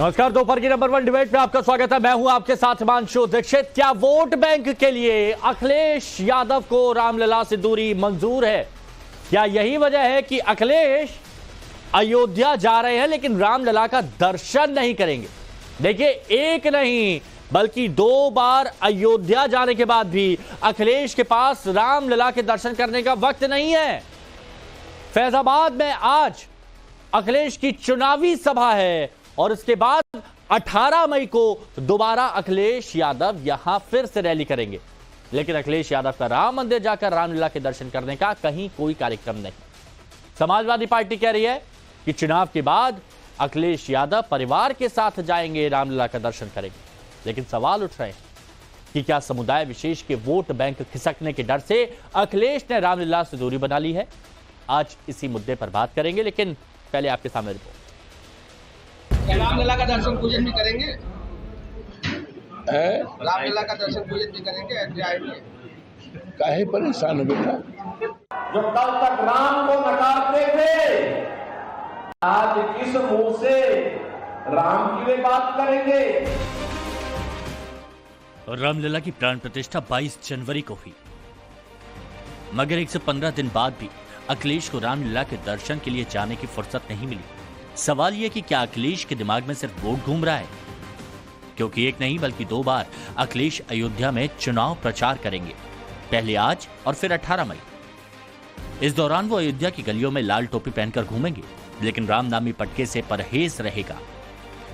नमस्कार, दोपहर की नंबर 1 डिबेट में आपका स्वागत है। मैं हूं आपके साथ हिमांशु दीक्षित। क्या वोट बैंक के लिए अखिलेश यादव को रामलला से दूरी मंजूर है? क्या यही वजह है कि अखिलेश अयोध्या जा रहे हैं लेकिन रामलला का दर्शन नहीं करेंगे? देखिए, एक नहीं बल्कि 2 बार अयोध्या जाने के बाद भी अखिलेश के पास रामलला के दर्शन करने का वक्त नहीं है। फैजाबाद में आज अखिलेश की चुनावी सभा है और इसके बाद 18 मई को दोबारा अखिलेश यादव यहां फिर से रैली करेंगे। लेकिन अखिलेश यादव का राम मंदिर जाकर रामलला के दर्शन करने का कहीं कोई कार्यक्रम नहीं। समाजवादी पार्टी कह रही है कि चुनाव के बाद अखिलेश यादव परिवार के साथ जाएंगे, रामलला का दर्शन करेंगे। लेकिन सवाल उठ रहे हैं कि क्या समुदाय विशेष के वोट बैंक खिसकने के डर से अखिलेश ने रामलला से दूरी बना ली है? आज इसी मुद्दे पर बात करेंगे, लेकिन पहले आपके सामने रिपोर्ट। रामलला का दर्शन पूजन भी करेंगे? रामलला का दर्शन पूजन भी करेंगे? काहे परेशान हो बेटा? जो कल तक राम को नकारते थे, आज किस मुंह से राम की वे बात करेंगे? और रामलला की प्राण प्रतिष्ठा 22 जनवरी को हुई, मगर 115 दिन बाद भी अखिलेश को रामलला के दर्शन के लिए जाने की फुर्सत नहीं मिली। सवाल यह कि क्या अखिलेश के दिमाग में सिर्फ वोट घूम रहा है? क्योंकि एक नहीं बल्कि 2 बार अखिलेश अयोध्या में चुनाव प्रचार करेंगे, पहले आज और फिर 18 मई। इस दौरान वो अयोध्या की गलियों में लाल टोपी पहनकर घूमेंगे, लेकिन रामनामी पटके से परहेज रहेगा।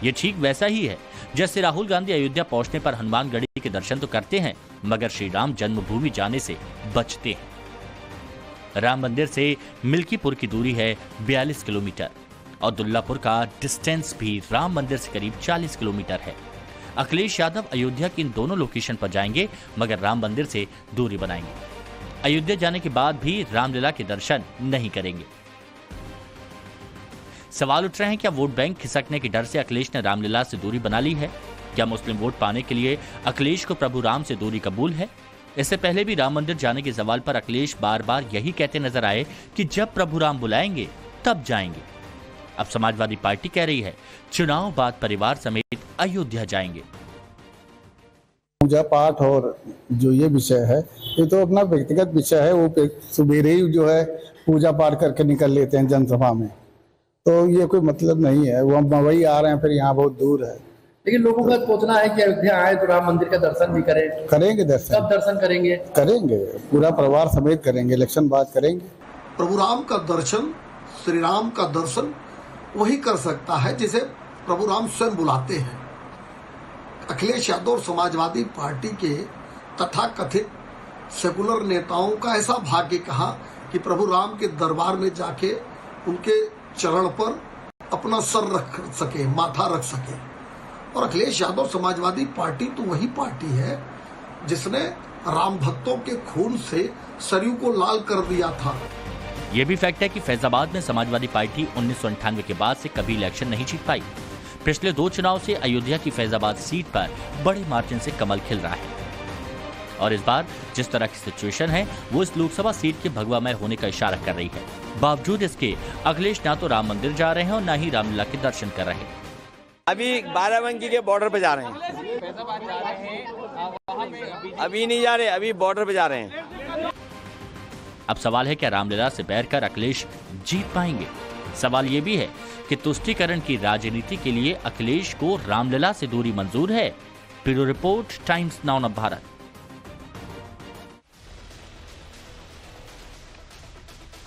ये ठीक वैसा ही है जैसे राहुल गांधी अयोध्या पहुंचने पर हनुमानगढ़ी के दर्शन तो करते हैं, मगर श्री राम जन्मभूमि जाने से बचते हैं। राम मंदिर से मिल्कीपुर की दूरी है 42 किलोमीटर और दुल्लापुर का डिस्टेंस भी राम मंदिर से करीब 40 किलोमीटर है। अखिलेश यादव अयोध्या की इन दोनों लोकेशन पर जाएंगे, मगर राम मंदिर से दूरी बनाएंगे। अयोध्या जाने के बाद भी रामलला के दर्शन नहीं करेंगे। सवाल उठ रहे हैं, क्या वोट बैंक खिसकने के डर से अखिलेश ने रामलला से दूरी बना ली है? क्या मुस्लिम वोट पाने के लिए अखिलेश को प्रभु राम से दूरी कबूल है? इससे पहले भी राम मंदिर जाने के सवाल पर अखिलेश बार बार यही कहते नजर आए कि जब प्रभु राम बुलाएंगे तब जाएंगे। अब समाजवादी पार्टी कह रही है चुनाव बाद परिवार समेत अयोध्या जाएंगे। पूजा पाठ और जो ये विषय है, ये तो अपना व्यक्तिगत विषय है। वो सुबेरे ही जो है पूजा पाठ करके निकल लेते हैं जनसभा में, तो ये कोई मतलब नहीं है। वो हम वही आ रहे हैं, फिर यहाँ बहुत दूर है। लेकिन लोगों का सोचना है कि अयोध्या आए तो राम मंदिर का दर्शन भी करें। करेंगे दर्शन। कब दर्शन करेंगे? करेंगे, पूरा परिवार समेत करेंगे, इलेक्शन बाद करेंगे। प्रभु राम का दर्शन, श्री राम का दर्शन वही कर सकता है जिसे प्रभु राम स्वयं बुलाते हैं। अखिलेश यादव और समाजवादी पार्टी के तथाकथित सेकुलर नेताओं का ऐसा भाग्य कहा कि प्रभु राम के दरबार में जाके उनके चरण पर अपना सर रख सके, माथा रख सके। और अखिलेश यादव समाजवादी पार्टी तो वही पार्टी है जिसने राम भक्तों के खून से सरयू को लाल कर दिया था। यह भी फैक्ट है कि फैजाबाद में समाजवादी पार्टी 1998 के बाद से कभी इलेक्शन नहीं जीत पाई। पिछले 2 चुनाव से अयोध्या की फैजाबाद सीट पर बड़े मार्जिन से कमल खिल रहा है। और इस बार जिस तरह की सिचुएशन है, वो इस लोकसभा सीट के भगवामय होने का इशारा कर रही है। बावजूद इसके अखिलेश ना तो राम मंदिर जा रहे हैं और ना ही रामलला के दर्शन कर रहे हैं। अभी बाराबंकी के बॉर्डर पे जा रहे हैं। अभी नहीं जा रहे, अभी बॉर्डर पे जा रहे हैं। अब सवाल है, क्या रामलला से बैर कर अखिलेश जीत पाएंगे? सवाल यह भी है कि तुष्टीकरण की राजनीति के लिए अखिलेश को रामलला से दूरी मंजूर है। Bureau report, times now of Bharat.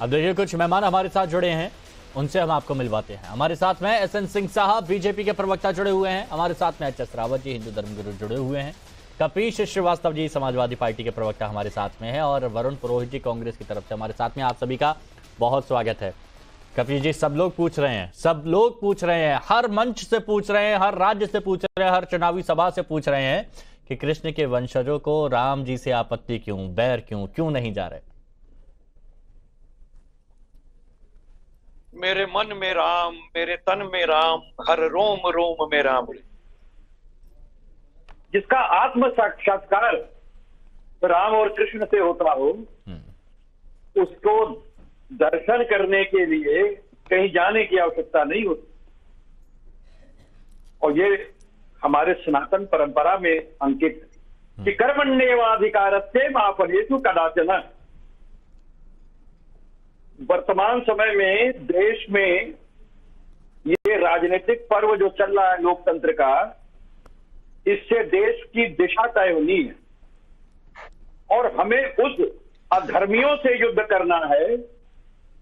अब देखिए, कुछ मेहमान हमारे साथ जुड़े हैं, उनसे हम आपको मिलवाते हैं। हमारे साथ में एसएन सिंह साहब, बीजेपी के प्रवक्ता जुड़े हुए हैं। हमारे साथ में एचएस रावत जी, हिंदू धर्मगुरु जुड़े हुए हैं। कपीश श्रीवास्तव जी, समाजवादी पार्टी के प्रवक्ता हमारे साथ में है। और वरुण पुरोहित जी, कांग्रेस की तरफ से हमारे साथ में। आप सभी का बहुत स्वागत है। कपीश जी, सब लोग पूछ रहे हैं, हर मंच से पूछ रहे हैं, हर राज्य से पूछ रहे हैं, हर चुनावी सभा से पूछ रहे हैं कि कृष्ण के वंशजों को राम जी से आपत्ति क्यों, बैर क्यों नहीं जा रहे? मेरे मन में राम, मेरे तन में राम, हर रोम रोम में राम। जिसका आत्म साक्षात्कार राम और कृष्ण से होता हो, उसको दर्शन करने के लिए कहीं जाने की आवश्यकता नहीं होती। और ये हमारे सनातन परंपरा में अंकित है कि कर्मण्येवाधिकारस्ते मा फलेषु कदाचन। वर्तमान समय में देश में ये राजनीतिक पर्व जो चल रहा है लोकतंत्र का, इससे देश की दिशा तय होनी है और हमें उस अधर्मियों से युद्ध करना है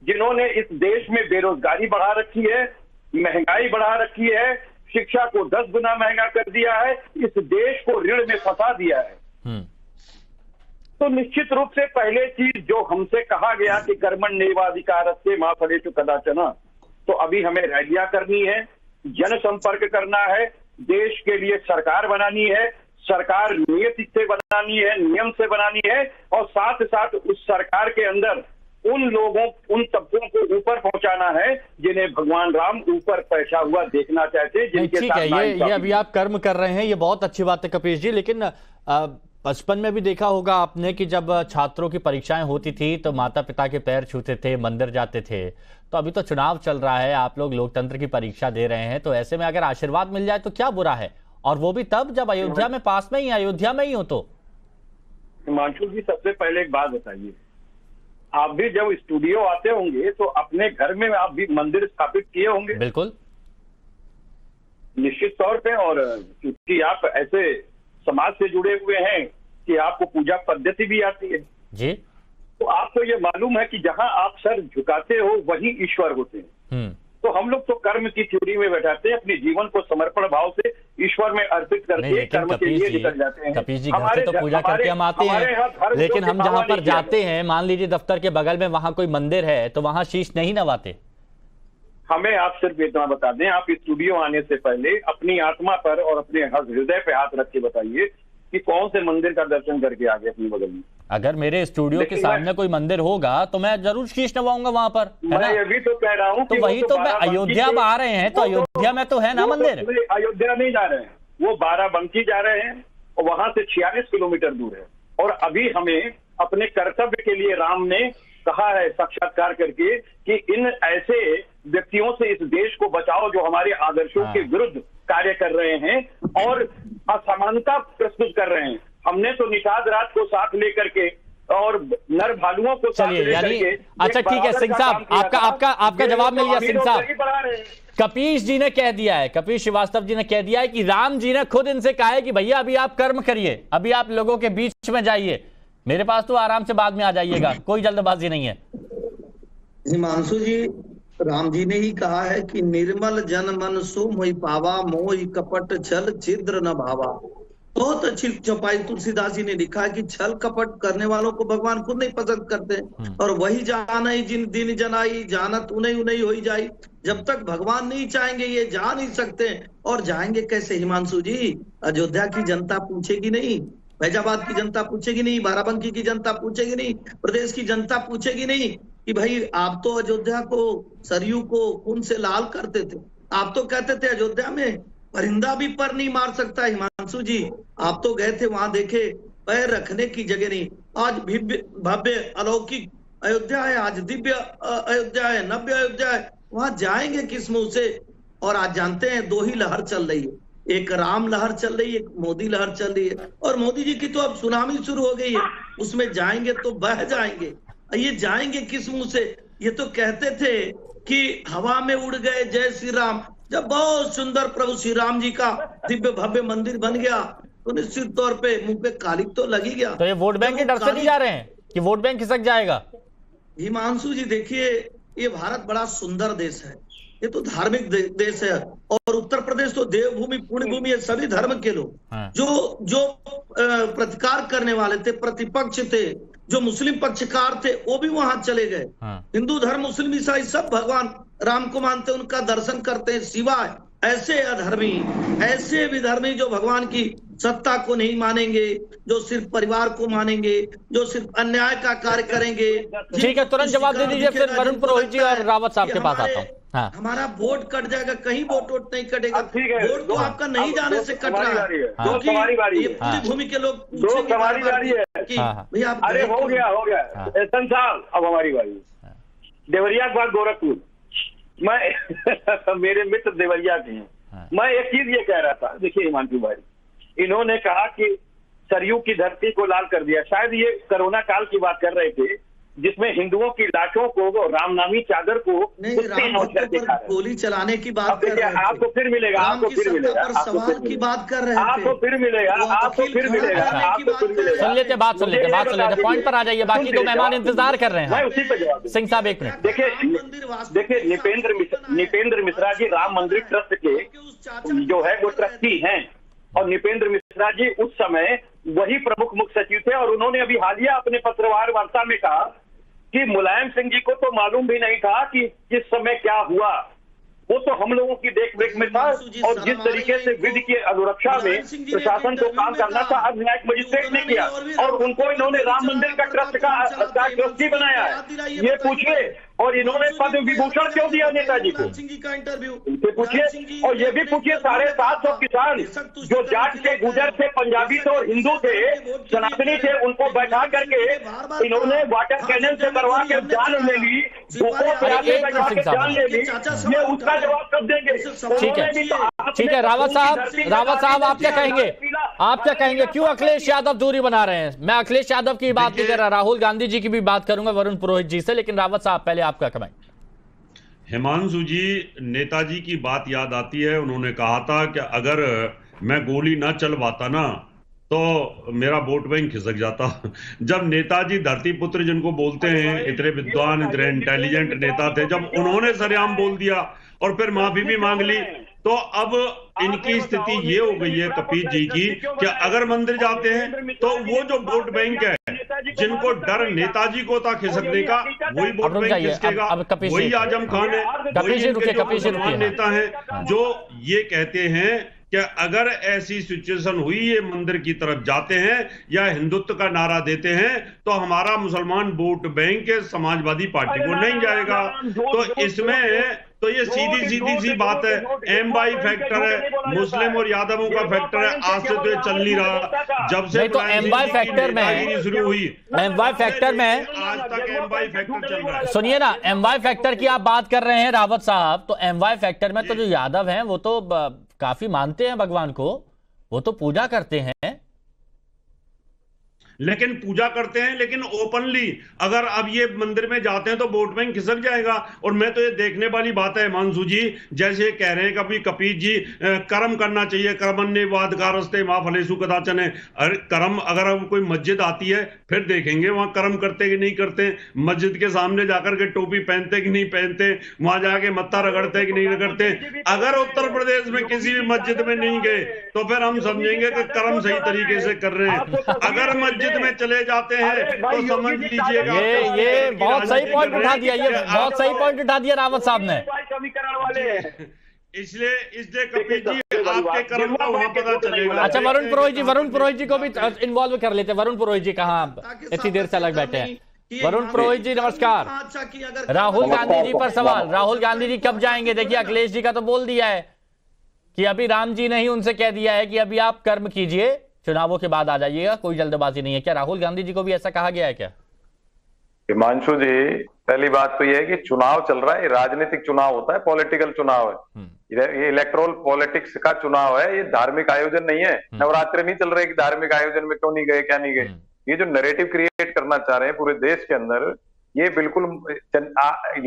जिन्होंने इस देश में बेरोजगारी बढ़ा रखी है, महंगाई बढ़ा रखी है, शिक्षा को 10 गुना महंगा कर दिया है, इस देश को ऋण में फंसा दिया है। तो निश्चित रूप से पहले चीज जो हमसे कहा गया कि कर्मण्येवाधिकारस्ते मा फलेषु कदाचन, तो अभी हमें रैलियां करनी है, जनसंपर्क करना है, देश के लिए सरकार बनानी है, सरकार नियति से बनानी है, नियम से बनानी है, और साथ साथ उस सरकार के अंदर उन लोगों, उन तबकों को ऊपर पहुंचाना है जिन्हें भगवान राम ऊपर बैठा हुआ देखना चाहते हैं, जिनके ठीक है। ये अभी आप कर्म कर रहे हैं, ये बहुत अच्छी बात है कपीश जी, लेकिन बचपन में भी देखा होगा आपने कि जब छात्रों की परीक्षाएं होती थी तो माता पिता के पैर छूते थे, मंदिर जाते थे। तो अभी तो चुनाव चल रहा है, आप लोग लोकतंत्र की परीक्षा दे रहे हैं, तो ऐसे में अगर आशीर्वाद मिल जाए तो क्या बुरा है, और वो भी तब जब अयोध्या में पास में ही, अयोध्या में ही हो। तो हिमांशु जी, सबसे पहले एक बात बताइए, आप भी जब स्टूडियो आते होंगे तो अपने घर में आप भी मंदिर स्थापित किए होंगे? बिल्कुल, निश्चित तौर पे। और क्योंकि आप ऐसे समाज से जुड़े हुए हैं कि आपको पूजा पद्धति भी आती है जी, तो आपको ये मालूम है कि जहां आप सर झुकाते हो वही ईश्वर होते हैं। तो हम लोग तो कर्म की थ्योरी में बैठाते हैं, अपने जीवन को समर्पण भाव से ईश्वर में अर्पित करके कर्म के लिए निकल जाते हैं। कपीश जी, घर से तो पूजा करके हम आते हैं, लेकिन हम जहां पर जाते हैं, मान लीजिए दफ्तर के बगल में वहां कोई मंदिर है, तो वहां शीश नहीं नवाते। हमें आप सिर्फ इतना बता दें, आप स्टूडियो आने से पहले अपनी आत्मा पर और अपने हृदय पे हाथ रख के बताइए कि कौन से मंदिर का दर्शन करके आ गए अपनी बगल में। अगर मेरे स्टूडियो के सामने कोई मंदिर होगा तो मैं जरूर शीश नवाऊंगा वहां पर, है ना? मैं ये भी तो कह रहा हूँ, तो वही तो मैं, अयोध्या में आ रहे हैं तो अयोध्या में तो है ना मंदिर। अयोध्या नहीं जा रहे हैं, वो बाराबंकी जा रहे हैं और वहां से 46 किलोमीटर दूर है। और अभी हमें अपने कर्तव्य के लिए राम ने कहा है साक्षात्कार करके कि इन ऐसे व्यक्तियों से इस देश को बचाओ जो हमारे आदर्शों के विरुद्ध कार्य कर रहे हैं और असमानता प्रस्तुत कर रहे हैं। हमने तो निषाद राज को साथ लेकर के और नर भालुओं को साथ लेकर के, अच्छा ठीक है सिंह साहब, आपका जवाब मिल गया सिंह साहब। कपीश जी ने कह दिया है, कपीश श्रीवास्तव जी ने कह दिया है कि राम जी ने खुद इनसे कहा है कि भैया अभी आप कर्म करिए, अभी आप लोगों के बीच में जाइए, मेरे पास तो आराम से बाद में आ जाइएगा, कोई जल्दबाजी नहीं है। हिमांशु जी, राम जी ने ही कहा है कि निर्मल जन मन सो मोहि पावा, मोहि कपट छल छिद्र न भावा। बहुत अच्छी चौपाई तुलसीदास जी ने लिखा है कि छल कपट करने वालों को भगवान खुद नहीं पसंद करते, और वही जाना ही जिन दिन जनाई, जानत उन्हीं उन्हीं हो जाई। जब तक भगवान नहीं चाहेंगे ये जा नहीं सकते, और जाएंगे कैसे हिमांशु जी? अयोध्या की जनता पूछेगी नहीं, फैजाबाद की जनता पूछेगी नहीं, बाराबंकी की जनता पूछेगी नहीं, प्रदेश की जनता पूछेगी नहीं कि भाई आप तो अयोध्या को, सरयू को खून से लाल करते थे, आप तो कहते थे अयोध्या में परिंदा भी पर नहीं मार सकता। हिमांशु जी, आप तो गए थे वहां, देखे पैर रखने की जगह नहीं। आज भव्य अलौकिक अयोध्या है, आज दिव्य अयोध्या है, नव्य अयोध्या है, वहां जाएंगे किस मुंह से? और आज जानते हैं दो ही लहर चल रही है, एक राम लहर चल रही है, एक मोदी लहर चल रही है, और मोदी जी की तो अब सुनामी शुरू हो गई है, उसमें जाएंगे तो बह जाएंगे। ये जाएंगे किस मुंह से? ये तो कहते थे कि हवा में उड़ गए जय श्री राम। जब बहुत सुंदर प्रभु श्री राम जी का दिव्य भव्य मंदिर बन गया तो निश्चित तौर पे मुंह पे कालिक तो लग ही गया। तो ये वोट बैंक के डर से नहीं जा रहे हैं कि वोट बैंक खिसक जाएगा? हिमांशु जी देखिए, ये भारत बड़ा सुंदर देश है, ये तो धार्मिक देश है, और उत्तर प्रदेश तो देवभूमि पुण्य भूमि है। सभी धर्म के लोग जो प्रतिकार करने वाले थे, प्रतिपक्ष थे, जो मुस्लिम पक्षकार थे, वो भी वहां चले गए। हिंदू धर्म, मुस्लिम, ईसाई सब भगवान राम को मानते, उनका दर्शन करते हैं। सिवाय ऐसे अधर्मी, ऐसे विधर्मी जो भगवान की सत्ता को नहीं मानेंगे, जो सिर्फ परिवार को मानेंगे, जो सिर्फ अन्याय का कार्य करेंगे। ठीक है, तुरंत जवाब दे दीजिए, फिर वरुण पुरोहित जी और रावत साहब के पास आता हूँ। हाँ। हमारा वोट कट जाएगा, कहीं वोट नहीं कटेगा। वोट तो आपका नहीं जाने से कट रहा है, क्योंकि ये पूरी भूमि के लोग पूछेंगे भैया। अरे हो गया संसार, अब हमारी बारी। देवरिया के बाद गोरखपुर, मैं मेरे मित्र देवरिया के हैं, मैं एक चीज ये कह रहा था, देखिए हिमांशु भाई, इन्होंने कहा कि सरयू की धरती को लाल कर दिया। शायद ये कोरोना काल की बात कर रहे थे, जिसमें हिंदुओं की लाशों को, रामनामी चादर को गोली चलाने की बात कर रहे थे। आपको फिर मिलेगा, आपको फिर मिलेगा, सवाल की बात कर रहे थे, आपको फिर मिलेगा, आपको फिर मिलेगा, आपको फिर मिलेगा। सुन लेते, बात सुन लेते, पॉइंट पर आ जाइए, बाकी तो मेहमान इंतजार कर रहे हैं। मैं उसी पे जवाब सिंह साहब एक मिनट। देखिए निपेंद्र मिश्रा जी राम मंदिर ट्रस्ट के जो है वो ट्रस्टी हैं, और निपेंद्र मिश्रा जी उस समय वही प्रमुख मुख्य सचिव थे, और उन्होंने अभी हालिया अपने पत्रवार वार्ता में कहा कि मुलायम सिंह जी को तो मालूम भी नहीं था कि किस समय क्या हुआ, वो तो हम लोगों की देख रेख में था, और जिस तरीके से विधि की अनुरक्षा में प्रशासन को काम करना था, अब न्यायिक मजिस्ट्रेट ने किया, और उनको इन्होंने राम मंदिर का ट्रस्ट का ट्रस्टी बनाया है। ये पूछिए, और इन्होंने पद्म विभूषण क्यों दिया नेताजी को, इनसे पूछिए। और ये भी पूछिए 750 किसान जो जाट के, गुजर थे, पंजाबी थे और हिंदू थे, सनातनी थे, उनको बैठा करके इन्होंने वाटर कैनल से करवा के जान ले ली, जान ले ली, ये उसका जवाब कब देंगे? ठीक है रावत साहब आप क्या कहेंगे? आप क्या कहेंगे, क्यों अखिलेश यादव दूरी बना रहे हैं? मैं अखिलेश यादव की बात नहीं कर रहा, राहुल गांधी जी की भी बात करूंगा, वरुण पुरोहित जी से, लेकिन रावत साहब पहले आपका कमेंट। हिमांशु जी, नेताजी की बात याद आती है, उन्होंने कहा था कि अगर मैं गोली ना चलवाता ना तो मेरा वोट बैंक खिसक जाता। जब नेताजी धरती पुत्र जिनको बोलते हैं, इतने विद्वान, इतने इंटेलिजेंट नेता थे, जब उन्होंने सरेआम बोल दिया और फिर माफी भी मांग ली, तो अब इनकी स्थिति ये हो गई है कपिल जी की कि अगर मंदिर जाते हैं तो वो जो वोट बैंक है, जिनको डर नेताजी को था खिसकने का, वही वोट बैंक खिसकेगा। वही आजम खान है, वही नेता है जो ये कहते हैं कि अगर ऐसी सिचुएशन हुई, ये मंदिर की तरफ जाते हैं या हिंदुत्व का नारा देते हैं, तो हमारा मुसलमान वोट बैंक समाजवादी पार्टी को नहीं जाएगा। तो इसमें तो ये सीधी सी बात है, एमवाई फैक्टर है, मुस्लिम और यादवों का फैक्टर है, आज से तो ये चल नहीं रहा, जब से तो एमवाई फैक्टर में शुरू हुई, एमवाई फैक्टर में आज तक एमवाई फैक्टर चल रहा है। सुनिए ना, एमवाई फैक्टर की आप बात कर रहे हैं रावत साहब, तो एमवाई फैक्टर में तो जो यादव हैं वो तो काफी मानते हैं भगवान को, वो तो पूजा करते हैं, लेकिन पूजा करते हैं, लेकिन ओपनली अगर अब ये मंदिर में जाते हैं तो वोट बैंक खिसक जाएगा। और मैं तो ये देखने वाली बात है हिमांशु जी, जैसे कह रहे हैं कभी कपिल जी कर्म करना चाहिए, कर्मण्य वादकारस्ते मां फलेषु कदाचन है। अरे कर्म, अगर कोई मस्जिद आती है फिर देखेंगे वहां कर्म करते कि नहीं करते, मस्जिद के सामने जाकर के टोपी पहनते कि नहीं पहनते, वहां जाके मत्था रगड़ते कि नहीं रगड़ते। अगर उत्तर प्रदेश में किसी भी मस्जिद में नहीं गए तो फिर हम समझेंगे कि कर्म सही तरीके से कर रहे हैं। अगर मस्जिद में चले जाते हैं तो समझ लीजिएगा। ये बहुत सही पॉइंट उठा दिया, ये बहुत सही पॉइंट उठा दिया रावत साहब ने। इसलिए कपिल जी आपके कर्म का वहां पता चलेगा। अच्छा वरुण पुरोहित जी को भी इन्वॉल्व कर लेते हैं। वरुण पुरोहित जी कहाँ इतनी देर से अलग बैठे हैं? वरुण पुरोहित जी नमस्कार। राहुल गांधी जी पर सवाल, राहुल गांधी जी कब जाएंगे? देखिए अखिलेश जी का तो बोल दिया है कि अभी राम जी ने ही उनसे कह दिया है कि अभी आप कर्म कीजिए, चुनावों के बाद आ जाइएगा, कोई जल्दबाजी नहीं है। क्या राहुल गांधी जी को भी ऐसा कहा गया है क्या? हिमांशु जी, पहली बात तो यह है कि चुनाव चल रहा है, राजनीतिक चुनाव होता है, पॉलिटिकल चुनाव है, ये इलेक्टोरल पॉलिटिक्स का चुनाव है, ये धार्मिक आयोजन नहीं है। नवरात्रि नहीं चल रहे कि धार्मिक आयोजन में क्यों नहीं गए, क्या नहीं गए। ये जो नैरेटिव क्रिएट करना चाह रहे हैं पूरे देश के अंदर, ये बिल्कुल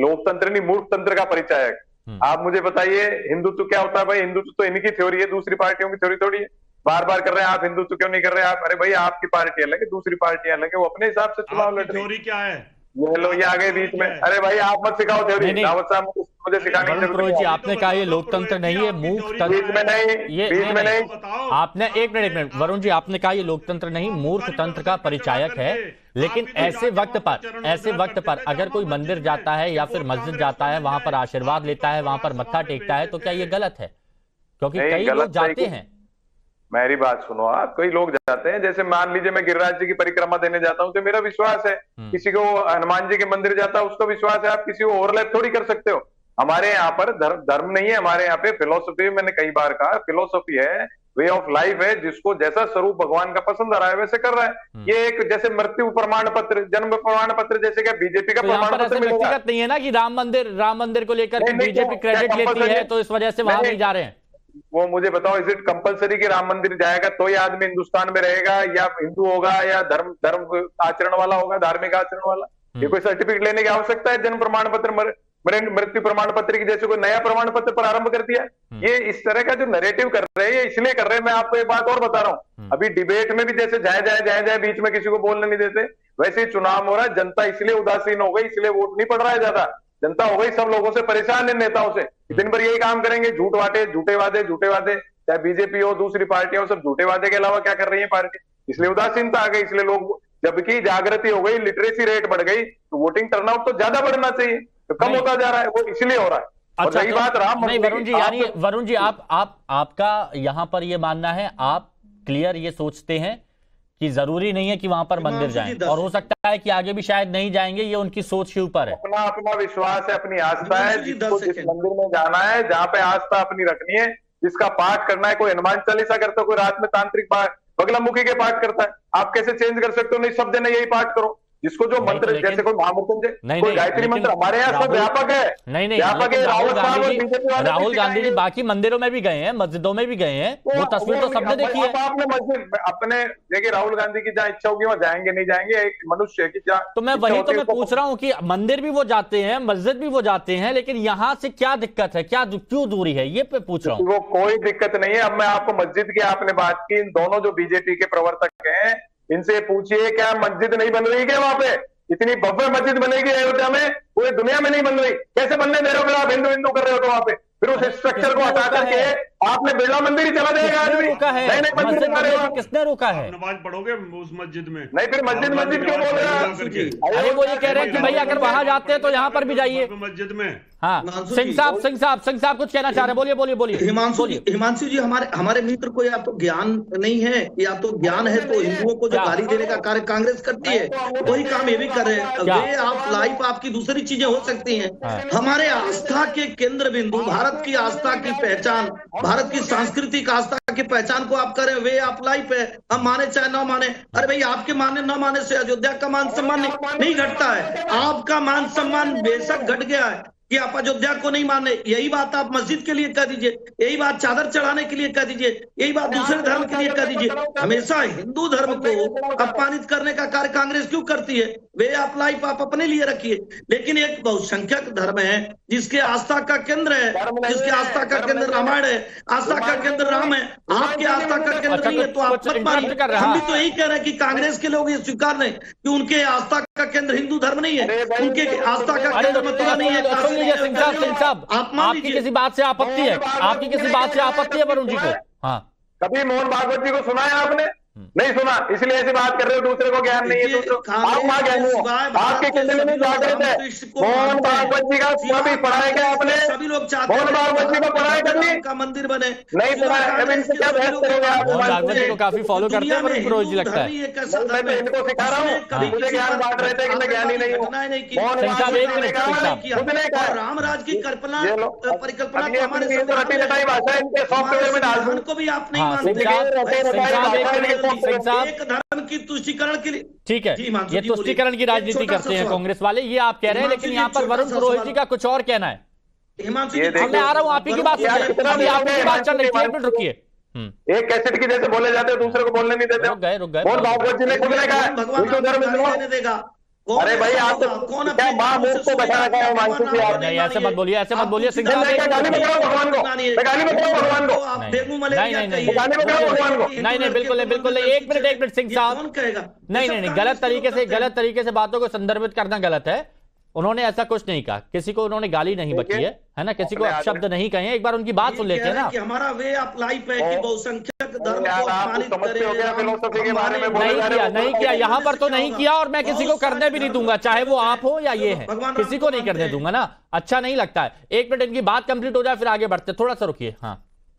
लोकतंत्र नहीं मूर्खतंत्र का परिचय है। आप मुझे बताइए हिंदुत्व क्या होता है? भाई हिंदुत्व तो इनकी थ्योरी है, दूसरी पार्टियों की थ्योरी थोड़ी है। बार बार कर रहे हैं आप हिंदुत्व क्यों नहीं कर रहे? आप, अरे भाई आपकी पार्टी अलग है, दूसरी पार्टी अलग है, वो अपने हिसाब से चुनाव लड़ रही है। थ्योरी क्या है? ये लो ये आगे बीच में, अरे भाई आप मत सिखाओ थ्योरी, रावत साहब मुझे सिखाने की जरूरत जी। आपने कहा ये लोकतंत्र नहीं है, मूर्ख तंत्र। बीच में नहीं, आपने एक मिनट वरुण जी, आपने कहा ये लोकतंत्र नहीं मूर्ख तंत्र का परिचायक है, लेकिन ऐसे वक्त पर अगर कोई मंदिर जाता है या फिर मस्जिद जाता है, वहां पर आशीर्वाद लेता है, वहां पर मत्था टेकता है, तो क्या ये गलत है? क्योंकि कई लोग जाते हैं। मेरी बात सुनो, आप कई लोग जाते हैं, जैसे मान लीजिए मैं गिरिराज जी की परिक्रमा देने जाता हूं तो मेरा विश्वास है, किसी को हनुमान जी के मंदिर जाता है उसका विश्वास है, आप किसी को ओवरलैप थोड़ी कर सकते हो। हमारे यहाँ पर धर्म नहीं है, हमारे यहाँ पे फिलोसफी, मैंने कई बार कहा फिलोसफी है, वे ऑफ लाइफ है, जिसको जैसा स्वरूप भगवान का पसंद आ रहा है वैसे कर रहा है। ये एक जैसे मृत्यु प्रमाण पत्र, जन्म प्रमाण पत्र, जैसे क्या बीजेपी का प्रमाण पत्र मिलेगा? व्यक्तिगत नहीं है ना कि राम मंदिर को लेकर बीजेपी क्रेडिट लेती है, तो इस वजह से वहां नहीं जा रहे हैं। वो मुझे बताओ, इज इट कंपलसरी कि राम मंदिर जाएगा तो ये आदमी हिंदुस्तान में रहेगा, या हिंदू होगा, या धर्म आचरण वाला होगा, धार्मिक आचरण वाला? ये कोई सर्टिफिकेट लेने की आवश्यकता है? जन्म प्रमाण पत्र, मृत्यु प्रमाण पत्र की जैसे कोई नया प्रमाण पत्र प्रारंभ कर दिया? ये इस तरह का जो नैरेटिव कर रहे हैं, ये इसलिए कर रहे हैं। मैं आपको एक बात और बता रहा हूँ, अभी डिबेट में भी जैसे जाए बीच में किसी को बोलने नहीं देते, वैसे ही चुनाव हो रहा है। जनता इसलिए उदासीन हो गई, इसलिए वोट नहीं पड़ रहा है ज्यादा। जनता हो गई सब लोगों से परेशान है, नेताओं से। दिन भर यही काम करेंगे, झूठे वादे, चाहे बीजेपी हो, दूसरी पार्टियां हो, सब झूठे वादे के अलावा क्या कर रही है पार्टी? इसलिए उदासीनता आ गई, इसलिए लोग, जबकि जागृति हो गई, लिटरेसी रेट बढ़ गई, तो वोटिंग टर्नआउट तो ज्यादा बढ़ना चाहिए, तो कम होता जा रहा है, वो इसलिए हो रहा है। अच्छा, और रही बात राम नहीं वरुण जी, यानी वरुण जी आपका यहां पर ये मानना है, आप क्लियर ये सोचते हैं कि जरूरी नहीं है कि वहां पर मंदिर जाएं, और हो सकता है कि आगे भी शायद नहीं जाएंगे, ये उनकी सोच के ऊपर है। अपना विश्वास है, अपनी आस्था है, जिसको जिस मंदिर में जाना है, जहां पे आस्था अपनी रखनी है, जिसका पाठ करना है, कोई हनुमान चालीसा करता है, कोई रात में तांत्रिक बगलामुखी के पाठ करता है, आप कैसे चेंज कर सकते हो? नहीं, सब जने यही पाठ करो, जिसको जो मंत्र, जैसे कोई महामृत्युंजय, कोई गायत्री मंत्र, हमारे यहाँ सब व्यापक है। नहीं, व्यापक है। राहुल गांधी जी बाकी मंदिरों में भी गए हैं, मस्जिदों में भी गए हैं, वो तस्वीर तो सबने देखी है। आपने मस्जिद अपने देखिए, राहुल गांधी की जहाँ इच्छा होगी वहाँ जाएंगे, नहीं जाएंगे, एक मनुष्य की जहाँ। तो मैं वही तो मैं पूछ रहा हूँ कि मंदिर भी वो जाते हैं, मस्जिद भी वो जाते हैं, लेकिन यहाँ से क्या दिक्कत है, क्यों दूरी है, ये पूछ रहा हूँ। वो कोई दिक्कत नहीं है। अब मैं आपको मस्जिद की आपने बात की, इन दोनों जो बीजेपी के प्रवर्तक हैं, इनसे पूछिए क्या मस्जिद नहीं बन रही क्या वहां पे? इतनी भव्य मस्जिद बनेगी अयोध्या में, पूरी दुनिया में नहीं बन रही, कैसे बनने दे रहे हो? आप हिंदू कर रहे हो तो वहां पे फिर उस स्ट्रक्चर को हटा करके आपने बिरला मंदिर ही चला जाएगा आदमी। किसने रोका है? नमाज पढ़ोगे उस मस्जिद में? नहीं, फिर मस्जिद क्यों बोल रहे हैं? अरे वो ये कह रहे हैं कि भाई अगर वहां जाते हैं तो यहाँ पर भी जाइए मस्जिद में। हाँ, सिंह साहब कुछ कहना चाह रहे हैं, बोलिए। हिमांशु जी, हमारे मित्र को या तो ज्ञान नहीं है, या तो ज्ञान है तो हिंदुओं को जो गाली देने का कार्य कांग्रेस करती है, वही काम ये भी कर रहे हैं। वे आप लाइफ आपकी दूसरी चीजें हो सकती हैं, हमारे आस्था के केंद्र बिंदु, भारत की आस्था की पहचान, भारत की सांस्कृतिक आस्था की पहचान को आप करें, वे आप लाइफ है, हम माने चाहे न माने। अरे भाई, आपके माने न माने से अयोध्या का मान सम्मान नहीं घटता है। आपका मान सम्मान बेशक घट गया है कि आप अयोध्या को नहीं माने, यही बात आप मस्जिद के लिए कह दीजिए, यही बात चादर चढ़ाने के लिए कह दीजिए, यही बात दूसरे धर्म के लिए कह दीजिए। हमेशा हिंदू धर्म को अपमानित करने का कार्य कांग्रेस क्यों करती है? वे आप लाइफ आप अपने लिए रखिए, लेकिन एक बहुसंख्यक धर्म है जिसके आस्था का केंद्र है, जिसके आस्था का केंद्र रामायण है, आस्था का केंद्र राम है, आपके आस्था का केंद्र नहीं है तो आप मत मानिए। हम भी तो यही कह रहे हैं कि कांग्रेस के लोग ये स्वीकार नहीं कि उनके आस्था का केंद्र हिंदू धर्म नहीं है, उनके आस्था का केंद्र मथुरा नहीं है। सिंह साहब, आपकी किसी बात से आपत्ति है? आपकी किसी बात से आपत्ति है वरुण जी को? हाँ, कभी मोहन भागवत जी को सुना है आपने? नहीं सुना, इसलिए ऐसी बात कर रहे हो, दूसरे को ज्ञान नहीं है। आप मां ज्ञान हो, आपके कितने में जागृत है। मोहन भागवत जी का भी पढ़ाया गया आपने? सभी लोग चाहते हैं मोहन भागवत जी को पढ़ाया कभी? का मंदिर बने, नहीं पढ़ाया। अब इनसे क्या बहस करोगे आप? मोहन भागवत जी को काफी फॉलो करते हैं वरुण पुरोहित जी, लगता है। मैं तो इनको सिखा रहा हूँ, मुझे ज्ञान बांट रहे थे कि मैं ज्ञानी नहीं हूँ। सिंह साहब, एक मिनट, राम राज की कल्पना परिकल्पना भाषा इनके सॉफ्टवेयर में डाल दूं को भी आप नहीं मानते। एक धर्म की तुष्टीकरण के लिए, ठीक है, ये तुष्टीकरण की राजनीति करते हैं कांग्रेस वाले, ये आप कह रहे हैं, लेकिन यहाँ पर वरुण पुरोहित जी का कुछ और कहना है। मैं आ रहा हूँ, आप ही की बात चल रही थी, एक मिनट रुकिए। एक कैसेट की जैसे बोले जाते हैं, दूसरे को बोलने नहीं देते। रुक गए। मोहन भागवत जी ने खुद ने कहा हिंदू धर्म देगा। अरे भाई, आप कौन क्या माँ मुंह को बैठा रखा है हिमांशु जी? आप नहीं, ऐसे मत बोलिए सिंह साहब। गाली मत करो भगवान को, गाली मत करो भगवान को, गाली मत करो भगवान को। नहीं, बिल्कुल नहीं। एक मिनट सिंह साहब, नहीं, गलत तरीके से बातों को संदर्भित करना गलत है। उन्होंने ऐसा कुछ नहीं कहा, किसी को उन्होंने गाली नहीं बकी है ना, किसी को अपशब्द नहीं कहे हैं। एक बार उनकी बात सुन लेते हैं ना। हमारा वे ऑफ लाइफ है कि बहुसंख्यक धर्म को अपमानित करें। नहीं किया, यहाँ पर तो नहीं किया, और मैं किसी को करने भी नहीं दूंगा, चाहे वो आप हो या ये है, किसी को नहीं करने दूंगा ना, अच्छा नहीं लगता है। एक मिनट इनकी बात कंप्लीट हो जाए फिर आगे बढ़ते, थोड़ा सा रुकिए। हाँ,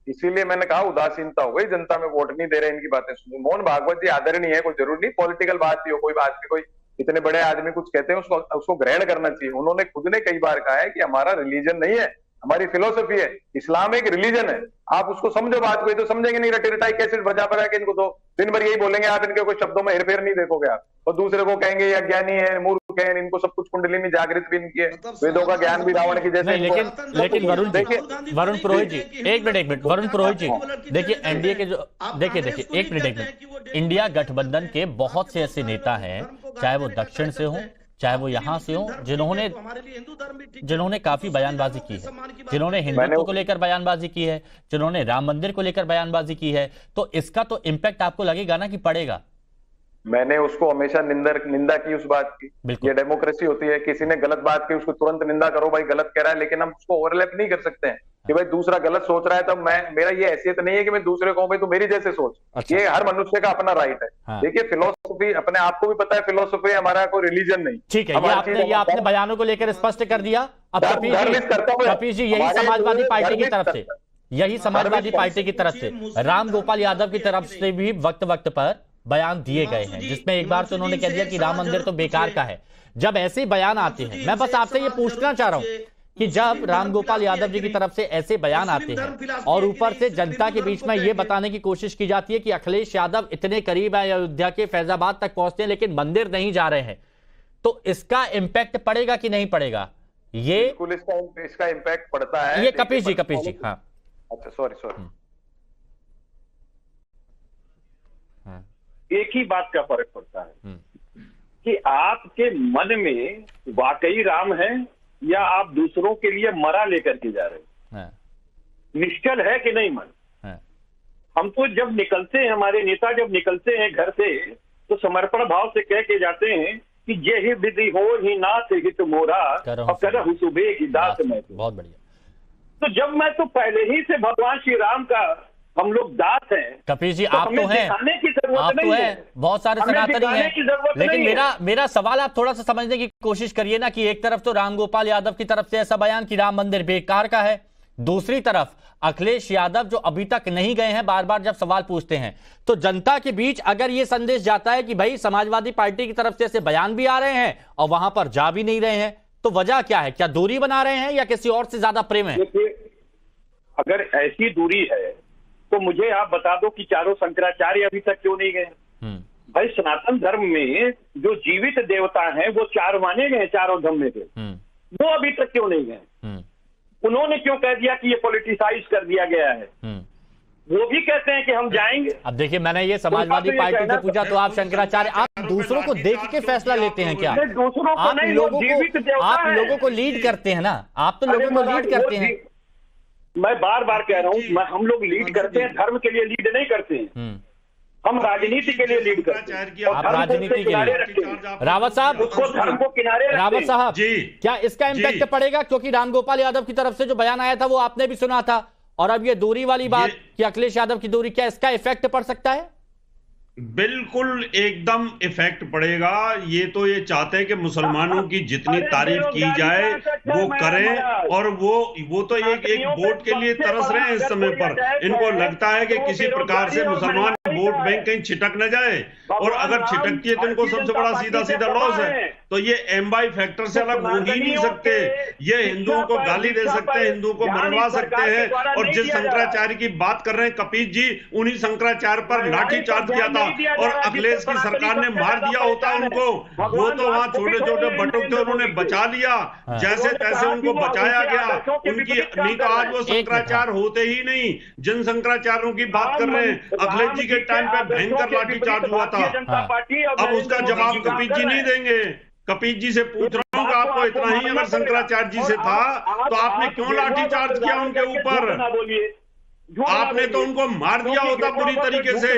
इसीलिए मैंने कहा उदासीनता हो गई, जनता में वोट नहीं दे रहे, इनकी बातें सुनिए। मोहन भागवत जी आदरणीय है, कोई जरूरी नहीं पॉलिटिकल बात ही हो, कोई बात की, कोई इतने बड़े आदमी कुछ कहते हैं उसको ग्रहण करना चाहिए। उन्होंने खुद ने कई बार कहा है कि हमारा रिलीजन नहीं है, हमारी फिलोसफी है। इस्लाम एक रिलीजन है, आप उसको समझो बात को, तो समझेंगे नहीं, रटी रटाई कैसे बजा के इनको तो दिन भर यही बोलेंगे आप, इनके कोई शब्दों में हेरफेर नहीं देखोगे आप, और दूसरे को कहेंगे या ज्ञानी है, मूर्ख है, इनको सब कुछ कुंडली में जागृत भी इनकी है, वेदों का ज्ञान भी रावण की जैसे। लेकिन वरुण पुरोहित जी, एक मिनट वरुण पुरोहित जी, देखिए एनडीए के जो देखिए एक मिनट, इंडिया गठबंधन के बहुत से ऐसे नेता हैं, चाहे वो दक्षिण से हो चाहे वो यहां से हो, जिन्होंने काफी बयानबाजी की है, जिन्होंने हिंदुत्व को लेकर बयानबाजी की है, जिन्होंने राम मंदिर को लेकर बयानबाजी की है, तो इसका तो इम्पैक्ट आपको लगेगा ना कि पड़ेगा। मैंने उसको हमेशा निंदा की उस बात की। ये डेमोक्रेसी होती है, किसी ने गलत बात की उसको तुरंत निंदा करो, भाई गलत कह रहा है, लेकिन हम उसको ओवरलैप नहीं कर सकते हैं कि भाई दूसरा गलत सोच रहा है तब मेरा ये हैसियत नहीं है कि मैं दूसरे को भाई तू मेरी जैसे सोच। अच्छा। ये हर मनुष्य का अपना राइट है। हाँ। देखिए फिलोसफी अपने आपको भी पता है, फिलोसफी हमारा कोई रिलीजन नहीं। ठीक है, ये आपने बयानों को लेकर स्पष्ट कर दिया। अब कपीश जी यही समाजवादी पार्टी की तरफ से, यही समाजवादी पार्टी की तरफ से राम गोपाल यादव की तरफ से भी वक्त वक्त पर बयान दिए गए हैं, जिसमें एक बार तो उन्होंने कह दिया कि राम मंदिर तो बेकार का है। जब ऐसे बयान आते हैं, मैं बस आपसे ये पूछना चाह रहा हूं कि जब राम गोपाल यादव जी की तरफ से ऐसे बयान आते हैं और ऊपर से जनता के बीच में ये बताने की कोशिश की जाती है कि अखिलेश यादव इतने करीब है अयोध्या के, फैजाबाद तक पहुंचते हैं लेकिन मंदिर नहीं जा रहे हैं, तो इसका इंपैक्ट पड़ेगा कि नहीं पड़ेगा? ये इसका इंपैक्ट पड़ता है। ये कपीश जी हाँ, अच्छा सॉरी। एक ही बात का फर्क पड़ता है कि आपके मन में वाकई राम है या आप दूसरों के लिए मरा लेकर के जा रहे हैं। निश्चल है कि नहीं मन? हम तो जब निकलते हैं, हमारे नेता जब निकलते हैं घर से, तो समर्पण भाव से कह के जाते हैं कि ये ही विधि हो ही नाथ हित मोरा और करहु सुबह की दास में। बहुत बढ़िया। तो जब मैं तो पहले ही से भगवान श्री राम का हम लोग दास हैं। कपीश जी, आप तो हैं, आप तो हैं, बहुत सारे सनातनी हैं, लेकिन मेरा सवाल आप थोड़ा सा समझने की कोशिश करिए ना कि एक तरफ तो राम गोपाल यादव की तरफ से ऐसा बयान कि राम मंदिर बेकार का है, दूसरी तरफ अखिलेश यादव जो अभी तक नहीं गए हैं, बार बार जब सवाल पूछते हैं तो जनता के बीच अगर ये संदेश जाता है कि भाई समाजवादी पार्टी की तरफ से ऐसे बयान भी आ रहे हैं और वहां पर जा भी नहीं रहे हैं, तो वजह क्या है? क्या दूरी बना रहे हैं या किसी और से ज्यादा प्रेम है? अगर ऐसी दूरी है तो मुझे आप बता दो कि चारों शंकराचार्य अभी तक क्यों नहीं गए? भाई सनातन धर्म में जो जीवित देवता हैं वो 4 माने गए, चारों धर्म में थे, वो अभी तक क्यों नहीं गए? उन्होंने क्यों कह दिया कि ये पॉलिटिसाइज कर दिया गया है? वो भी कहते हैं कि हम जाएंगे। अब देखिए, मैंने ये समाजवादी पार्टी से पूछा तो आप शंकराचार्य, आप दूसरों को देख के फैसला लेते हैं क्या? आप लोगों को लीड करते हैं ना, आप तो लोगों को लीड करते हैं। मैं बार बार कह रहा हूँ, हम लोग लीड करते हैं, धर्म के लिए लीड नहीं करते हैं, हम राजनीति के लिए लीड करते हैं। आप राजनीति के लिए रावत साहब, उसको धर्म को किनारे रखते हैं। रावत साहब जी, क्या इसका इम्पैक्ट पड़ेगा? क्योंकि राम गोपाल यादव की तरफ से जो बयान आया था वो आपने भी सुना था, और अब ये दूरी वाली बात कि अखिलेश यादव की दूरी, क्या इसका इफेक्ट पड़ सकता है? बिल्कुल एकदम इफेक्ट पड़ेगा। ये तो ये चाहते हैं कि मुसलमानों की जितनी तारीफ की जाए वो करें, और वो तो एक वोट के लिए तरस रहे हैं इस समय पर। इनको लगता है कि किसी प्रकार से मुसलमान वोट बैंक कहीं छिटक न जाए, और अगर छिटकती है तो इनको सबसे बड़ा सीधा लॉस है। तो ये एम्बाई फैक्टर से अलग हो ही नहीं सकते। ये हिंदुओं को गाली दे सकते हैं, हिंदुओं को मरवा सकते हैं, और जिस शंकराचार्य की बात कर रहे हैं कपीश जी, उन्हीं शंकराचार्य पर लाठीचार्ज किया था और अखिलेश की सरकार ने मार दिया होता उनको। वो तो वहां छोटे छोटे बटुक थे, उन्होंने बचा लिया, जैसे तैसे उनको बचाया गया। उनकी नहीं तो आज वो शंकराचार्य होते ही नहीं। जिन शंकराचार्यों की बात कर रहे हैं, अखिलेश जी के टाइम पे भयंकर लाठीचार्ज हुआ था। अब उसका जवाब कपीश जी नहीं देंगे। कपीश जी से पूछ रहा हूँ, आपको इतना ही अगर शंकराचार्य जी से था तो आपने क्यों लाठीचार्ज किया उनके ऊपर? आपने तो उनको मार दिया होता पूरी तरीके से।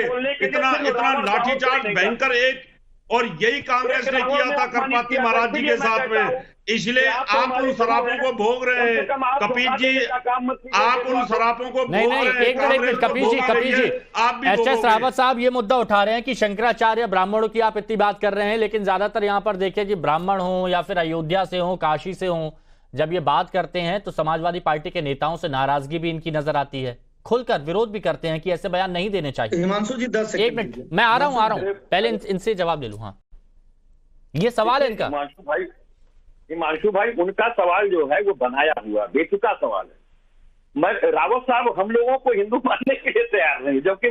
इतना लाठीचार्ज भयंकर एक, और यही कांग्रेस ने किया था करपाती महाराज जी के साथ में। इसलिए आप उन शराबों को भोग रहे हैं कपीश जी, आप उन शराबों को नहीं, एक मिनट कपीश जी, आप एच.एस. रावत साहब ये मुद्दा उठा रहे हैं कि शंकराचार्य ब्राह्मणों की आप इतनी बात कर रहे हैं, लेकिन ज्यादातर यहाँ पर देखिए कि ब्राह्मण हो या फिर अयोध्या से हो, काशी से हो, जब ये बात करते हैं तो समाजवादी पार्टी के नेताओं से नाराजगी भी इनकी नजर आती है, खुलकर विरोध भी करते हैं कि ऐसे बयान नहीं देने चाहिए। हिमांशु जी 10 सेकंड, एक मिनट, मैं आ रहा हूं, पहले इनसे जवाब ले लूं। हाँ, ये सवाल है इनका। हिमांशु भाई, उनका सवाल जो है वो बनाया हुआ बेतुका सवाल है। मैं रावत साहब हम लोगों को हिंदू मानने के लिए तैयार नहीं, जबकि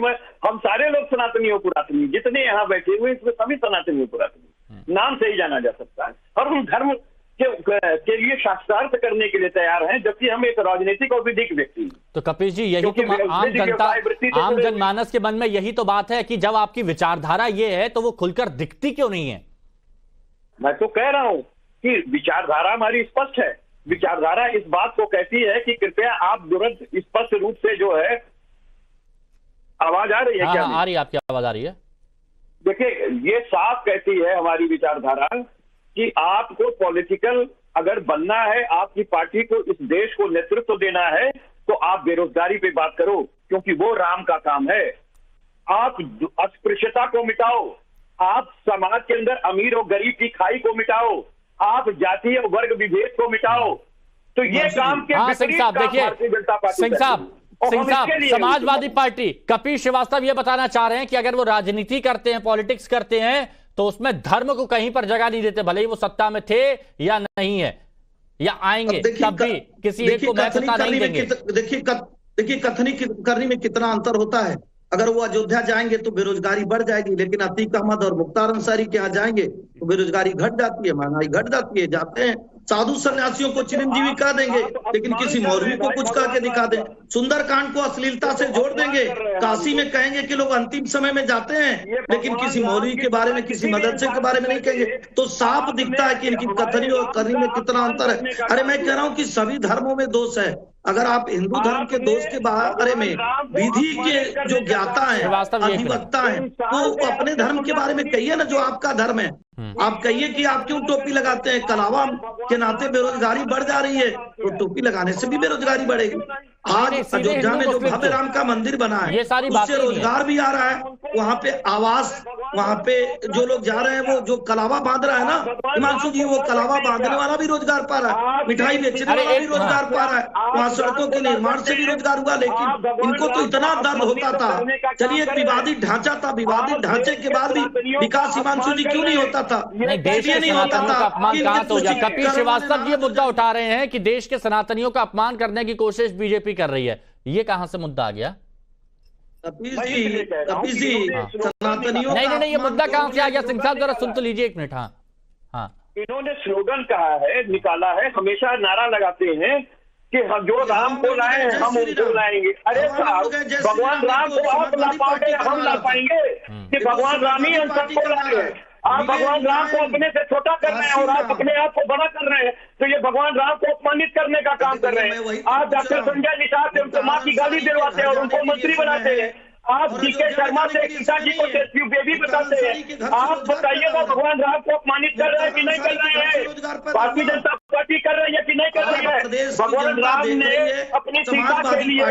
हम सारे लोग सनातनी और पुरातनी, जितने यहाँ बैठे हुए इसमें सभी सनातनी और पुरातनी नाम से ही जाना जा सकता है, और हम धर्म के लिए शास्त्रार्थ करने के लिए तैयार हैं, जबकि हम एक राजनीतिक और विधिक व्यक्ति हैं। तो कपिल जी, यही तो आम जनमानस के मन में यही तो बात है कि जब आपकी विचारधारा ये है तो वो खुलकर दिखती क्यों नहीं है? मैं तो कह रहा हूं कि विचारधारा हमारी स्पष्ट है। विचारधारा इस बात को कहती है कि कृपया आप तुरंत स्पष्ट रूप से जो है, आवाज आ रही है क्या? आ रही है, आपकी आवाज आ रही है। देखिए, ये साफ कहती है हमारी विचारधारा कि आपको पॉलिटिकल अगर बनना है, आपकी पार्टी को इस देश को नेतृत्व देना है, तो आप बेरोजगारी पे बात करो, क्योंकि वो राम का काम है। आप अस्पृश्यता को मिटाओ, आप समाज के अंदर अमीर और गरीब की खाई को मिटाओ, आप जातीय वर्ग विभेद को मिटाओ। तो ये काम के सिंह साहब देखिए, सिंह साहब समाजवादी पार्टी कपिल श्रीवास्तव ये बताना चाह रहे हैं कि अगर वो राजनीति करते हैं, पॉलिटिक्स करते हैं, तो उसमें धर्म को कहीं पर जगह नहीं देते, भले ही वो सत्ता में थे या नहीं है या आएंगे, तब भी किसी एक को महत्वता नहीं देंगे। देखिए कथनी करने में कितना अंतर होता है। अगर वो अयोध्या जाएंगे तो बेरोजगारी बढ़ जाएगी, लेकिन अतीक अहमद और मुख्तार अंसारी के यहाँ जाएंगे तो बेरोजगारी घट जाती है, महंगाई घट जाती है। जाते हैं साधु सन्यासियों को चिरंजीवी कह देंगे, लेकिन किसी मौलवी को कुछ कह के दिखा दें। सुंदरकांड को अश्लीलता से जोड़ देंगे, काशी में कहेंगे कि लोग अंतिम समय में जाते हैं, लेकिन किसी मौलवी के बारे में, किसी मदरसे के बारे में नहीं कहेंगे। तो साफ दिखता है कि इनकी कथनी और करनी में कितना अंतर है। अरे मैं कह रहा हूँ कि सभी धर्मों में दोष है। अगर आप हिंदू धर्म के दोष के बारे में विधि के जो ज्ञाता है, अधिवक्ता है, तो अपने धर्म के बारे में कहिए ना, जो आपका धर्म है। आप कहिए कि आप क्यों टोपी लगाते हैं, कलावा के नाते बेरोजगारी बढ़ जा रही है, तो टोपी लगाने से भी बेरोजगारी बढ़ेगी। आज अयोध्या में जो भव्य राम का मंदिर बना है, उससे रोजगार भी आ रहा है। वहाँ पे आवास, वहाँ पे जो लोग जा रहे हैं, वो जो कलावा बांध रहा है ना हिमांशु जी, वो कलावा बांधने वाला भी रोजगार पा रहा है, मिठाई बेचने वाला भी रोजगार पा रहा है, वहाँ सड़कों के निर्माण से भी रोजगार हुआ। लेकिन इनको तो इतना दर्द होता था। चलिए, एक विवादित ढांचा था, विवादित ढांचे के बाद भी विकास हिमांशु जी क्यों नहीं होता था? देश के सनातनियों का अपमान कहां से हो गया? कपिल श्रीवास्तव ये मुद्दा उठा रहे हैं कि देश के सनातनियों का अपमान करने की कोशिश बीजेपी कर रही है, ये कहां से मुद्दा आ गया? कपिल जी सनातनियों नहीं, ये मुद्दा कहां से आ गया? सिंह साहब जरा सुन तो लीजिए एक मिनट। हाँ, इन्होंने स्लोगन कहा है, निकाला है, हमेशा नारा लगाते हैं कि हम जो राम को लाए हैं हम उनको लाएंगे। अरे साहब, भगवान राम को आप ला पाओगे, हम ला पाएंगे कि भगवान राम ही हम सबको लाए? आप भगवान राम को अपने से छोटा कर रहे हैं और आप अपने आप को बड़ा कर रहे हैं, तो ये भगवान राम को अपमानित करने का काम कर रहे हैं। आप डॉक्टर संजय निषाद से उनको मां की गाली दिलवाते हैं और उनको मंत्री बनाते हैं। आप DK शर्मा से पिताजी को बेबी बताते हैं। आप बताइएगा, भगवान राम को अपमानित कर रहे हैं कि नहीं कर रहे हैं? भारतीय जनता पार्टी कर रही है कि नहीं कर रही है? भगवान राम ने अपनी सीता के लिए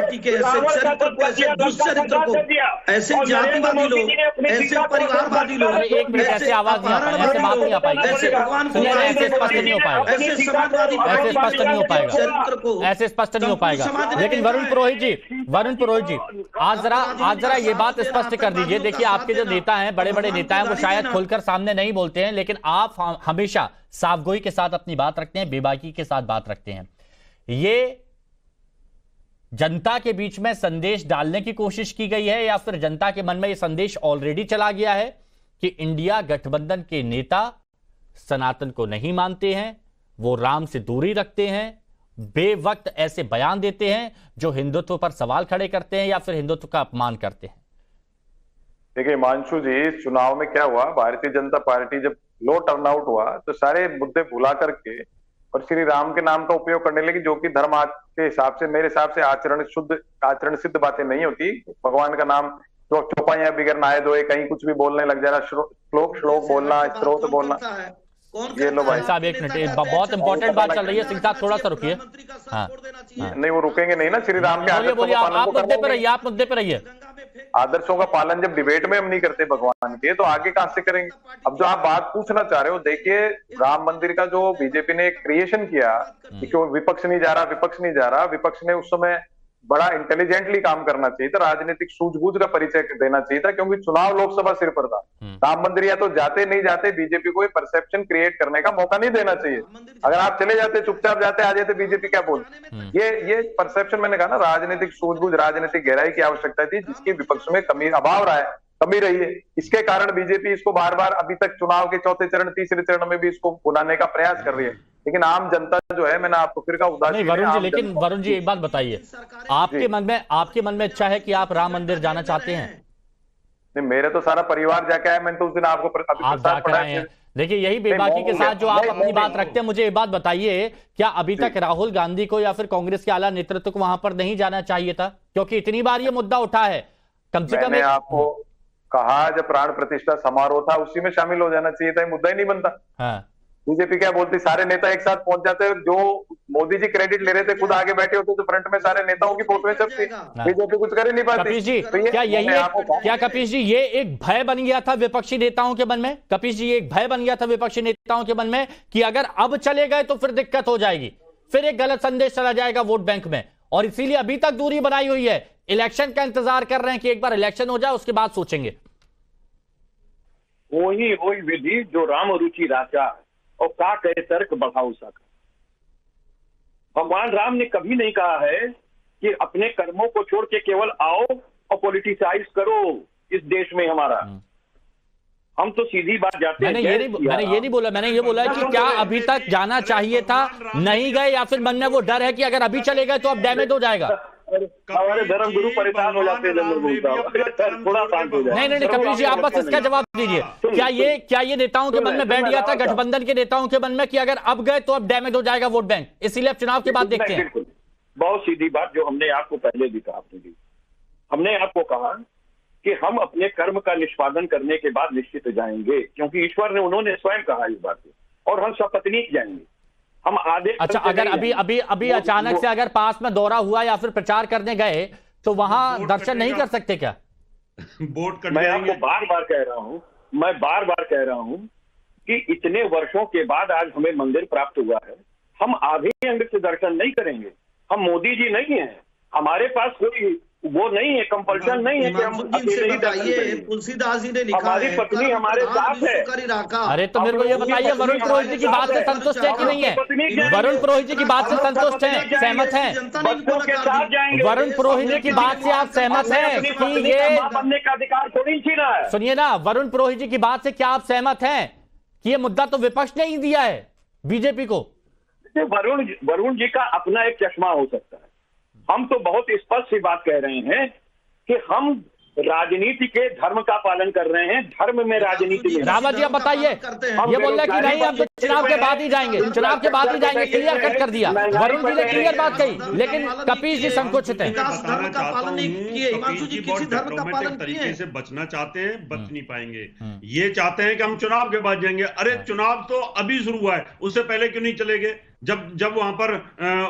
ऐसे जातिवादी लोग, ऐसे परिवारवादी लोग, एक मिनट, ऐसे आवाज नहीं आ पाएगी, ऐसे बात नहीं आ पाएगी, ऐसे भगवान को ऐसे स्पष्ट नहीं हो पाएगा, ऐसे समाजवादी, ऐसे स्पष्ट नहीं हो पाएगा, ऐसे स्पष्ट नहीं हो पाएगा। लेकिन वरुण पुरोहित जी, आज जरा ये बात स्पष्ट कर दीजिए। देखिए, आपके जो नेता हैं, बड़े बड़े नेता हैं, वो शायद खुलकर सामने नहीं बोलते हैं, लेकिन आप हमेशा साफगोई के साथ अपनी बात रखते हैं, बेबाकी के साथ बात रखते हैं। ये जनता के बीच में संदेश डालने की कोशिश की गई है, या फिर जनता के मन में यह संदेश ऑलरेडी चला गया है कि इंडिया गठबंधन के नेता सनातन को नहीं मानते हैं, वो राम से दूरी रखते हैं, बेवक्त ऐसे बयान देते हैं जो हिंदुत्व पर सवाल खड़े करते हैं या फिर हिंदुत्व का अपमान करते हैं? देखिए हिमांशु जी, चुनाव में क्या हुआ, भारतीय जनता पार्टी जब लो टर्नआउट हुआ तो सारे मुद्दे भुला करके और श्री राम के नाम का उपयोग करने लगी, जो कि धर्म के हिसाब से, मेरे हिसाब से आचरण सिद्ध बातें नहीं होती। भगवान का नाम तो चौपाइयां बिगड़ नहाए धोए कहीं कुछ भी बोलने लग जाना, श्लोक बोलना, स्त्रोत बोलना। ये लो भाई साहब, एक मिनट, बहुत इंपॉर्टेंट बात चल रही है। सिंह साहब थोड़ा सा रुकिए। हाँ, नहीं वो रुकेंगे नहीं ना। श्री राम के आप मुद्दे पे रहिए, आप मुद्दे पे रहिए। आदर्शों का पालन जब डिबेट में हम नहीं करते भगवान के, तो आगे कहां से करेंगे? अब जो आप बात पूछना चाह रहे हो, देखिए राम मंदिर का जो बीजेपी ने क्रिएशन किया कि क्यों विपक्ष नहीं जा रहा, विपक्ष ने उस समय बड़ा इंटेलिजेंटली काम करना चाहिए था, राजनीतिक सूझबूझ का परिचय देना चाहिए था, क्योंकि चुनाव लोकसभा सिर पर था। राम मंदिर या तो जाते नहीं जाते, बीजेपी को परसेप्शन क्रिएट करने का मौका नहीं देना चाहिए। अगर आप चले जाते, चुपचाप जाते, आ जाते, बीजेपी क्या बोलती। ये परसेप्शन, मैंने कहा ना, राजनीतिक सूझबूझ, राजनीतिक गहराई की आवश्यकता थी, जिसकी विपक्ष में अभाव रहा है, कमी रही है। इसके कारण बीजेपी इसको बार बार अभी तक चुनाव के चौथे चरण, तीसरे चरण में भी इसको बुलाने का प्रयास कर रही है, लेकिन आम जनता जो है, मैंने आपको फिर का उदासीन। वरुण जी, लेकिन वरुण जी एक बात बताइए, आपके मन में इच्छा है कि आप राम मंदिर जाना चाहते हैं? नहीं, मेरे तो सारा परिवार जाके आया, मैंने तो उस दिन आपको आप जाकर आए हैं। देखिए, यही बेबाकी के साथ जो आप अपनी बात रखते हैं, मुझे एक बात बताइए, क्या अभी तक राहुल गांधी को या फिर कांग्रेस के आला नेतृत्व को वहां पर नहीं जाना चाहिए था? क्योंकि इतनी बार ये मुद्दा उठा है, कम से कम। मैंने आपको कहा, जब प्राण प्रतिष्ठा समारोह था उसी में शामिल हो जाना चाहिए था, मुद्दा ही नहीं बनता। हाँ। बीजेपी क्या बोलती, सारे नेता एक साथ पहुंच जाते, जो मोदी जी क्रेडिट ले रहे थे, खुद आगे बैठे होते तो फ्रंट में सारे नेताओं की फोटोएं छपती। बीजेपी कुछ कर ही नहीं पाती। कपीश जी, क्या कपीश जी, ये एक भय बन गया था विपक्षी नेताओं के मन में? कपीश जी, ये एक भय बन गया था विपक्षी नेताओं के मन में कि अगर अब चले गए तो फिर दिक्कत हो जाएगी, फिर एक गलत संदेश चला जाएगा वोट बैंक में, और इसीलिए अभी तक दूरी बनाई हुई है, इलेक्शन का इंतजार कर रहे हैं कि एक बार इलेक्शन हो जाए, उसके बाद सोचेंगे। वही विधि जो राम रुचि राजा और का कहे तर्क बढ़ाओ सक। भगवान राम ने कभी नहीं कहा है कि अपने कर्मों को छोड़ के केवल आओ और पॉलिटिसाइज करो इस देश में हमारा। हम तो सीधी बात जाते हैं। मैंने ये नहीं बोला, मैंने ये बोला कि क्या अभी तक जाना चाहिए था, नहीं गए, या फिर मन में वो डर है कि अगर अभी चले गए तो अब डैमेज हो जाएगा? हमारे धर्म गुरु परेशान हो जाते हैं, थोड़ा शांत हो जाए। नहीं कपिल जी, आप बस इसका जवाब दीजिए। क्या ये नेताओं के मन में बैठ गया था, गठबंधन के नेताओं के मन में, कि अगर अब गए तो अब डैमेज हो जाएगा वोट बैंक, इसीलिए अब चुनाव के बाद देखते हैं? बिल्कुल, बहुत सीधी बात जो हमने आपको पहले भी कहा, हमने आपको कहा कि हम अपने कर्म का निष्पादन करने के बाद निश्चित जाएंगे, क्योंकि ईश्वर ने, उन्होंने स्वयं कहा इस बात को, और हम सपत्नीक जाएंगे। हम आधे। अच्छा, अगर अभी अचानक से अगर पास में दौरा हुआ या फिर प्रचार करने गए तो वहां दर्शन नहीं कर सकते क्या? वोट मैं आपको बार बार कह रहा हूं कि इतने वर्षों के बाद आज हमें मंदिर प्राप्त हुआ है, हम आधे अंग से दर्शन नहीं करेंगे। हम मोदी जी नहीं है, हमारे पास कोई वो नहीं है, कंपल्शन नहीं है कि हम अकेले ही दर्शन करेंगे। तुलसीदास जी ने लिखा है, हमारी पत्नी हमारे साथ है। अरे तो मेरे को ये बताइए, वरुण पुरोहित जी की बात से संतुष्ट है कि नहीं है? वरुण पुरोहित जी की बात से संतुष्ट हैं, सहमत हैं? वरुण पुरोहित जी की बात से आप सहमत हैं कि ये बनने का अधिकार थोड़ी छीना है? सुनिए ना, वरुण पुरोहित जी की बात से क्या आप सहमत हैं कि ये मुद्दा तो विपक्ष ने ही दिया है बीजेपी को? वरुण जी का अपना एक चश्मा हो सकता है। हम तो बहुत स्पष्ट सी बात कह रहे हैं कि हम राजनीति के धर्म का पालन कर रहे हैं, धर्म में राजनीति में। रावत जी, आप बताइए, ये बोल रहे कि नहीं, हम तो चुनाव के बाद ही जाएंगे, चुनाव के बाद ही जाएंगे, क्लियर कट कर दिया। वरुण जी ने क्लियर बात कही, लेकिन कपीश जी संकुचित है। धर्म का पालन नहीं किए हिमांशु जी, किसी धर्म का पालन तरीके से बचना चाहते हैं, बच नहीं पाएंगे। ये चाहते हैं कि हम चुनाव के बाद जाएंगे। अरे चुनाव तो अभी शुरू हुआ है, उससे पहले क्यों नहीं चले गए? जब वहां पर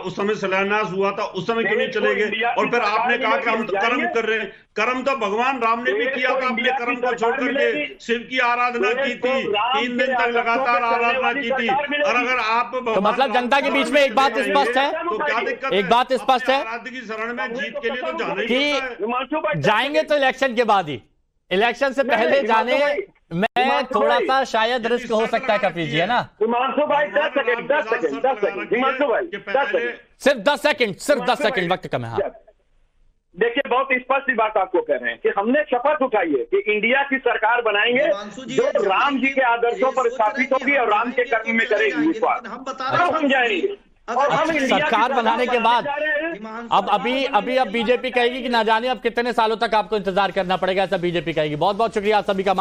उस समय शिलान्यास हुआ था, उस समय क्यों नहीं चले गए? और फिर आपने कहा कि हम तो कर्म कर रहे हैं। कर्म तो भगवान राम ने भी किया था, अपने कर्म को छोड़ करके शिव की आराधना की थी, 3 दिन तक लगातार आराधना की थी। और अगर आप तो मतलब जनता के बीच में एक बात स्पष्ट है, तो क्या दिक्कत? एक बात स्पष्ट है की शरण में जीत के लिए तो जाना ही कि जाएंगे तो इलेक्शन के बाद ही, इलेक्शन से पहले जाने में थोड़ा सा शायद रिस्क हो सकता है कपिल जी, है ना? हिमांशु भाई 10 सेकंड हिमांशु भाई सिर्फ 10 सेकंड वक्त कम है। हाँ, देखिए, बहुत स्पष्ट बात आपको कह रहे हैं कि हमने शपथ उठाई है कि इंडिया की सरकार बनाएंगे जो राम जी के आदर्शों पर स्थापित होगी और राम के कर्म में करेगी विश्वास। हम जाएंगे और हम सरकार बनाने के बाद अब बीजेपी कहेगी कि ना जाने अब कितने सालों तक आपको इंतजार करना पड़ेगा, ऐसा बीजेपी कहेगी। बहुत बहुत शुक्रिया आप सभी का।